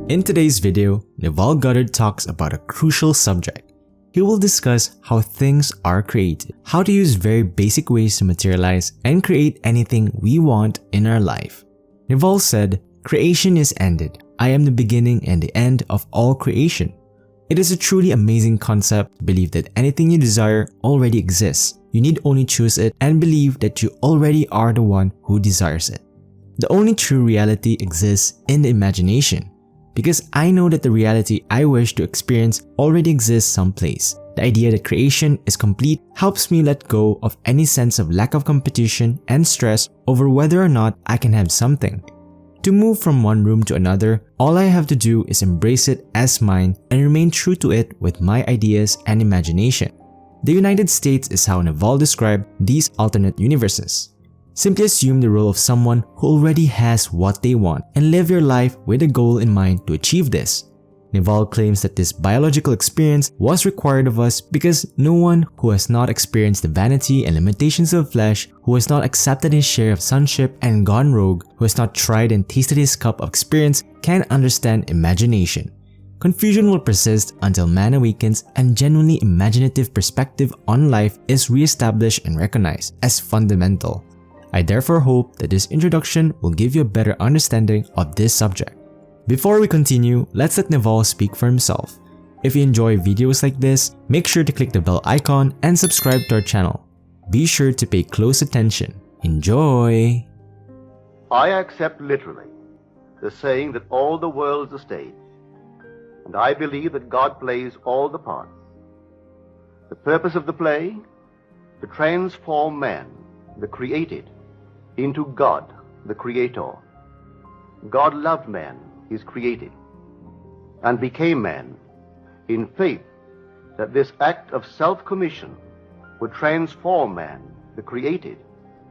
In today's video, Neville Goddard talks about a crucial subject. He will discuss how things are created, how to use very basic ways to materialize and create anything we want in our life. Neville said, "Creation is ended. I am the beginning and the end of all creation." It is a truly amazing concept to believe that anything you desire already exists. You need only choose it and believe that you already are the one who desires it. The only true reality exists in the imagination. Because I know that the reality I wish to experience already exists someplace. The idea that creation is complete helps me let go of any sense of lack of competition and stress over whether or not I can have something. To move from one room to another, all I have to do is embrace it as mine and remain true to it with my ideas and imagination. The United States is how Neville described these alternate universes. Simply assume the role of someone who already has what they want and live your life with a goal in mind to achieve this. Neville claims that this biological experience was required of us because no one who has not experienced the vanity and limitations of flesh, who has not accepted his share of sonship and gone rogue, who has not tried and tasted his cup of experience, can understand imagination. Confusion will persist until man awakens and genuinely imaginative perspective on life is re-established and recognized as fundamental. I therefore hope that this introduction will give you a better understanding of this subject. Before we continue, let's let Neville speak for himself. If you enjoy videos like this, make sure to click the bell icon and subscribe to our channel. Be sure to pay close attention. Enjoy! I accept literally the saying that all the world's a stage, and I believe that God plays all the parts. The purpose of the play? To transform man, the created, into God, the Creator. God loved man, his created, and became man in faith that this act of self-commission would transform man, the created,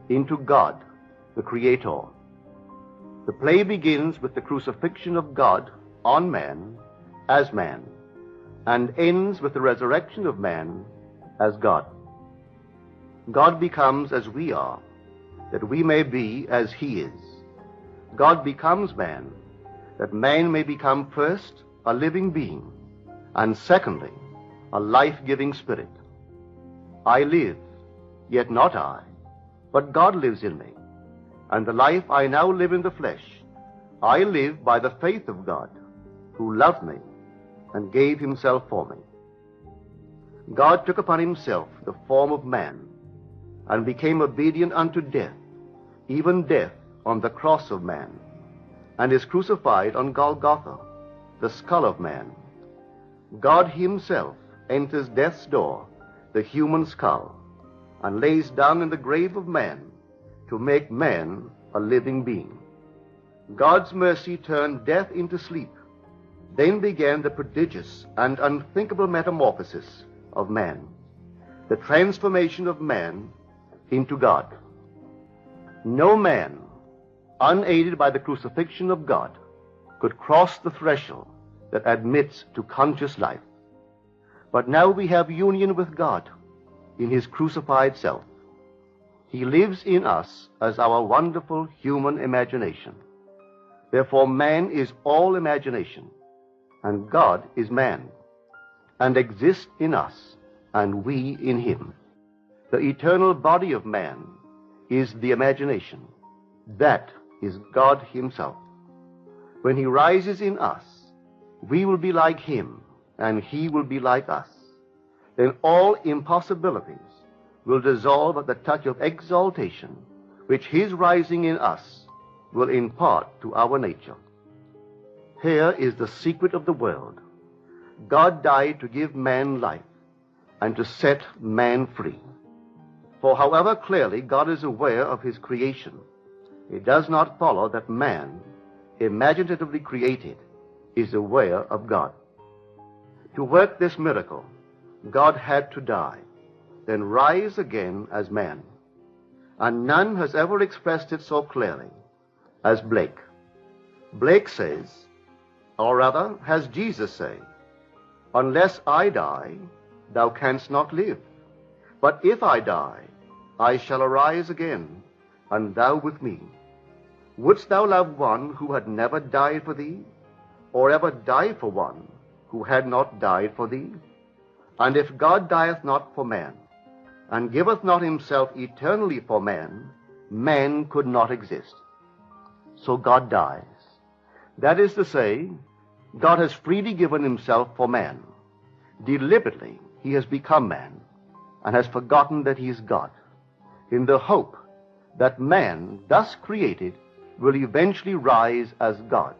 into God, the Creator. The play begins with the crucifixion of God on man as man, and ends with the resurrection of man as God. God becomes as we are, that we may be as he is. God becomes man, that man may become first a living being, and secondly, a life-giving spirit. I live, yet not I, but God lives in me, and the life I now live in the flesh, I live by the faith of God, who loved me and gave himself for me. God took upon himself the form of man, and became obedient unto death, even death on the cross of man, and is crucified on Golgotha, the skull of man. God himself enters death's door, the human skull, and lays down in the grave of man to make man a living being. God's mercy turned death into sleep. Then began the prodigious and unthinkable metamorphosis of man, the transformation of man into God. No man, unaided by the crucifixion of God, could cross the threshold that admits to conscious life. But now we have union with God in his crucified self. He lives in us as our wonderful human imagination. Therefore man is all imagination, and God is man, and exists in us, and we in him. The eternal body of man is the imagination. That is God himself. When he rises in us, we will be like him, and he will be like us. Then all impossibilities will dissolve at the touch of exaltation, which his rising in us will impart to our nature. Here is the secret of the world. God died to give man life and to set man free. For however clearly God is aware of his creation, it does not follow that man, imaginatively created, is aware of God. To work this miracle, God had to die, then rise again as man. And none has ever expressed it so clearly as Blake. Blake says, or rather has Jesus say, "Unless I die, thou canst not live. But if I die, I shall arise again, and thou with me. Wouldst thou love one who had never died for thee? or ever die for one who had not died for thee? And if God dieth not for man, and giveth not himself eternally for man, man could not exist. So God dies. That is to say, God has freely given himself for man. Deliberately, he has become man, and has forgotten that he is God, in the hope that man, thus created, will eventually rise as God.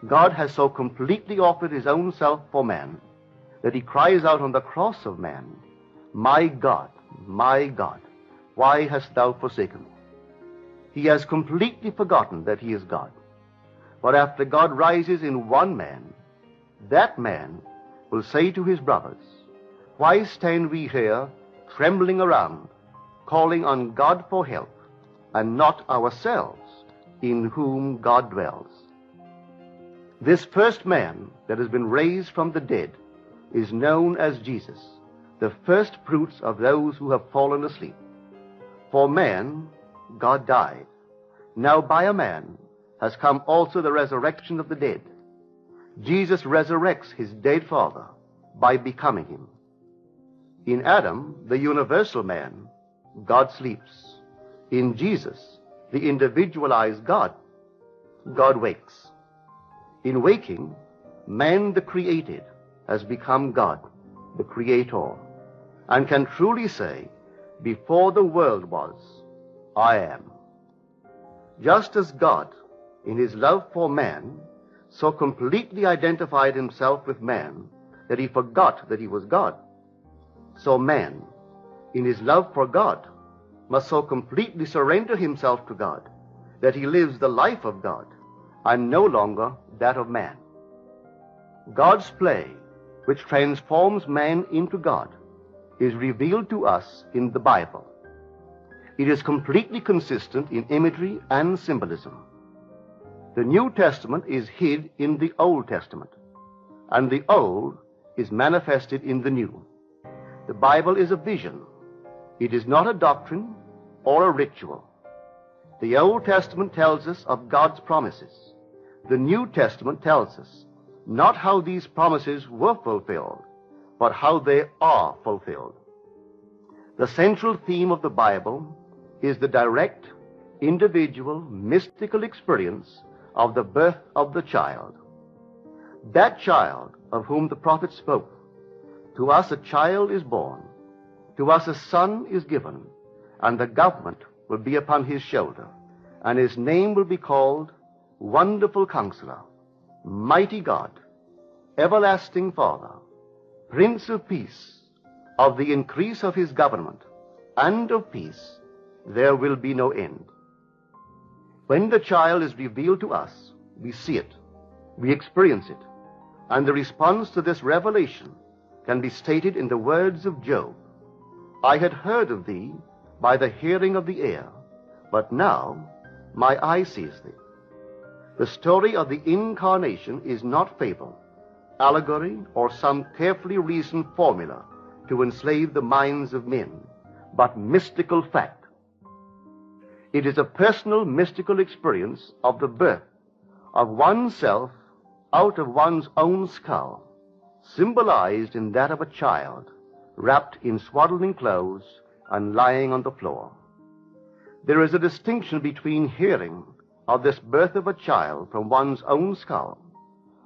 God has so completely offered his own self for man that he cries out on the cross of man, my God, why hast thou forsaken me? He has completely forgotten that he is God. But after God rises in one man, that man will say to his brothers, why stand we here trembling around, calling on God for help, and not ourselves, in whom God dwells? This first man that has been raised from the dead is known as Jesus, the first fruits of those who have fallen asleep. For man, God died. Now by a man has come also the resurrection of the dead. Jesus resurrects his dead father by becoming him. In Adam, the universal man, God sleeps. In Jesus, the individualized God, God wakes. In waking, man the created has become God, the creator, and can truly say, before the world was, I am. Just as God, in his love for man, so completely identified himself with man that he forgot that he was God, so man, in his love for God, must so completely surrender himself to God that he lives the life of God and no longer that of man. God's play, which transforms man into God, is revealed to us in the Bible. It is completely consistent in imagery and symbolism. The New Testament is hid in the Old Testament, and the Old is manifested in the New. The Bible is a vision. It is not a doctrine or a ritual. The Old Testament tells us of God's promises. The New Testament tells us not how these promises were fulfilled, but how they are fulfilled. The central theme of the Bible is the direct, individual, mystical experience of the birth of the child. That child of whom the prophet spoke. To us a child is born, to us a son is given, and the government will be upon his shoulder, and his name will be called Wonderful Counselor, Mighty God, Everlasting Father, Prince of Peace. Of the increase of his government and of peace there will be no end. When the child is revealed to us, we see it, we experience it, and the response to this revelation can be stated in the words of Job. I had heard of thee by the hearing of the ear, but now my eye sees thee. The story of the incarnation is not fable, allegory, or some carefully reasoned formula to enslave the minds of men, but mystical fact. It is a personal mystical experience of the birth of oneself out of one's own skull, symbolized in that of a child, wrapped in swaddling clothes and lying on the floor. There is a distinction between hearing of this birth of a child from one's own skull,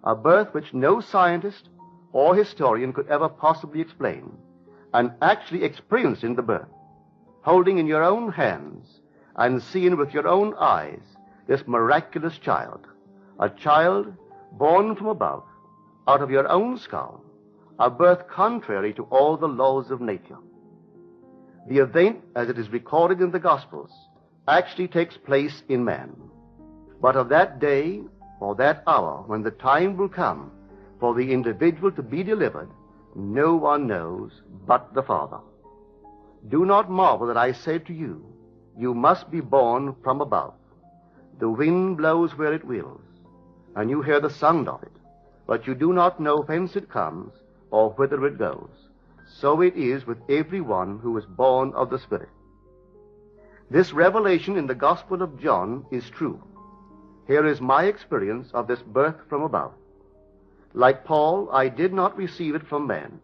a birth which no scientist or historian could ever possibly explain, and actually experiencing the birth, holding in your own hands and seeing with your own eyes this miraculous child, a child born from above, out of your own skull, a birth contrary to all the laws of nature. The event, as it is recorded in the Gospels, actually takes place in man. But of that day or that hour when the time will come for the individual to be delivered, no one knows but the Father. Do not marvel that I say to you, you must be born from above. The wind blows where it wills, and you hear the sound of it, but you do not know whence it comes or whither it goes. So it is with every one who is born of the Spirit. This revelation in the Gospel of John is true. Here is my experience of this birth from above. Like Paul, I did not receive it from man,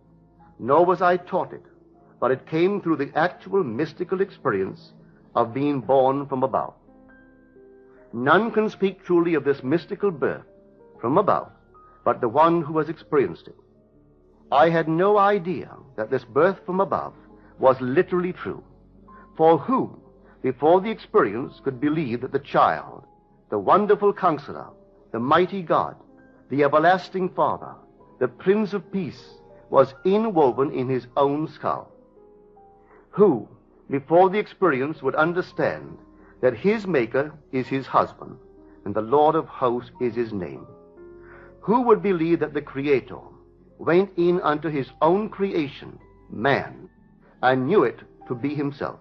nor was I taught it, but it came through the actual mystical experience of being born from above. None can speak truly of this mystical birth from above but the one who has experienced it. I had no idea that this birth from above was literally true. For who, before the experience, could believe that the child, the wonderful Counselor, the mighty God, the everlasting Father, the Prince of Peace, was inwoven in his own skull? Who, before the experience, would understand that his Maker is his husband, and the Lord of hosts is his name? Who would believe that the Creator went in unto his own creation, man, and knew it to be himself,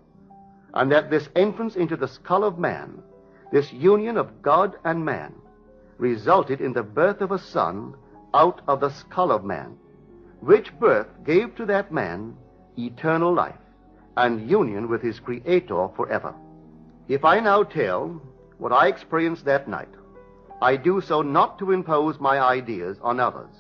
and that this entrance into the skull of man, this union of God and man, resulted in the birth of a son out of the skull of man, which birth gave to that man eternal life and union with his Creator forever? If I now tell what I experienced that night, I do so not to impose my ideas on others,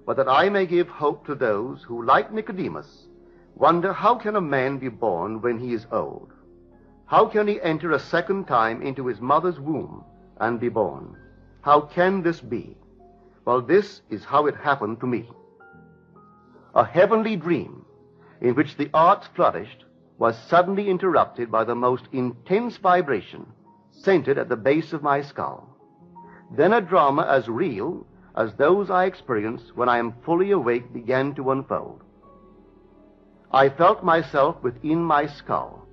but that I may give hope to those who, like Nicodemus, wonder how can a man be born when he is old? How can he enter a second time into his mother's womb and be born? How can this be? Well, this is how it happened to me. A heavenly dream in which the arts flourished was suddenly interrupted by the most intense vibration centered at the base of my skull. Then a drama as real as those I experience when I am fully awake began to unfold. I felt myself within my skull,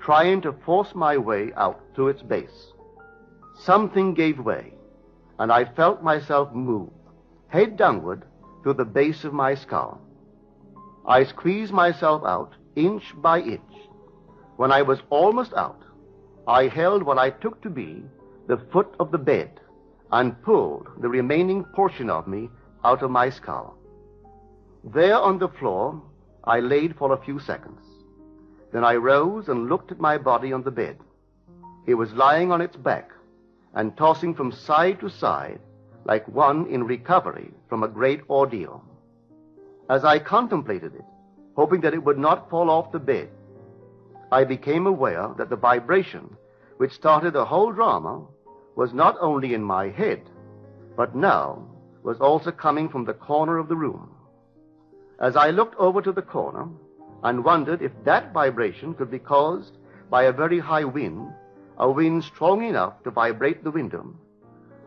trying to force my way out through its base. Something gave way, and I felt myself move, head downward, through the base of my skull. I squeezed myself out inch by inch. When I was almost out, I held what I took to be the foot of the bed and pulled the remaining portion of me out of my skull. There on the floor, I laid for a few seconds. Then I rose and looked at my body on the bed. It was lying on its back and tossing from side to side like one in recovery from a great ordeal. As I contemplated it, hoping that it would not fall off the bed, I became aware that the vibration which started the whole drama was not only in my head, but now was also coming from the corner of the room. As I looked over to the corner and wondered if that vibration could be caused by a very high wind, a wind strong enough to vibrate the window,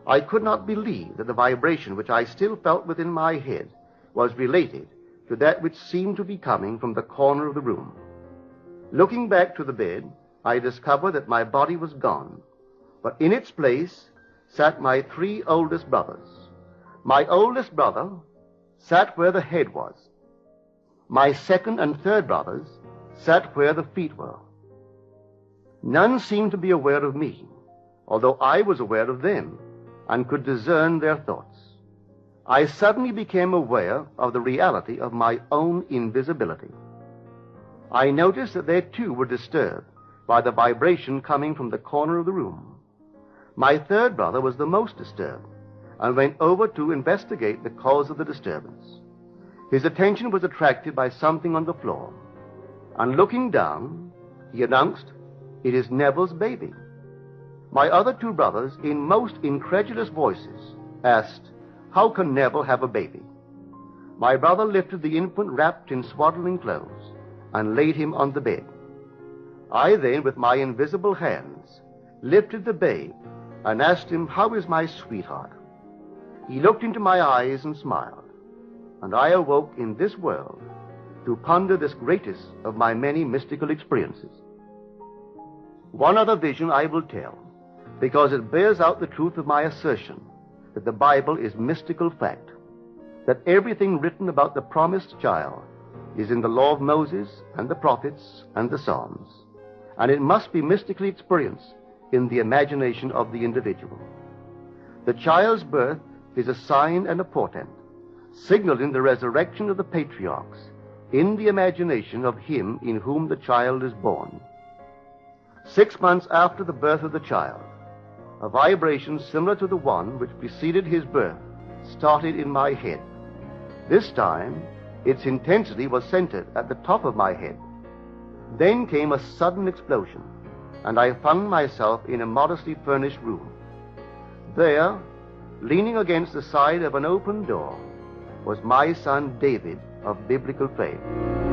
I could not believe that the vibration which I still felt within my head was related to that which seemed to be coming from the corner of the room. Looking back to the bed, I discovered that my body was gone, but in its place sat my three oldest brothers. My oldest brother sat where the head was. My second and third brothers sat where the feet were. None seemed to be aware of me, although I was aware of them and could discern their thoughts. I suddenly became aware of the reality of my own invisibility. I noticed that they too were disturbed by the vibration coming from the corner of the room. My third brother was the most disturbed and went over to investigate the cause of the disturbance. His attention was attracted by something on the floor, and looking down, he announced, "It is Neville's baby." My other two brothers, in most incredulous voices, asked, "How can Neville have a baby?" My brother lifted the infant wrapped in swaddling clothes and laid him on the bed. I then, with my invisible hands, lifted the babe and asked him, "How is my sweetheart?" He looked into my eyes and smiled, and I awoke in this world to ponder this greatest of my many mystical experiences. One other vision I will tell, because it bears out the truth of my assertion that the Bible is mystical fact, that everything written about the promised child is in the law of Moses and the prophets and the Psalms, and it must be mystically experienced in the imagination of the individual. The child's birth is a sign and a portent, signaling the resurrection of the patriarchs in the imagination of him in whom the child is born. 6 months after the birth of the child, a vibration similar to the one which preceded his birth started in my head. This time, its intensity was centered at the top of my head. Then came a sudden explosion, and I found myself in a modestly furnished room. There, leaning against the side of an open door, was my son David of biblical faith.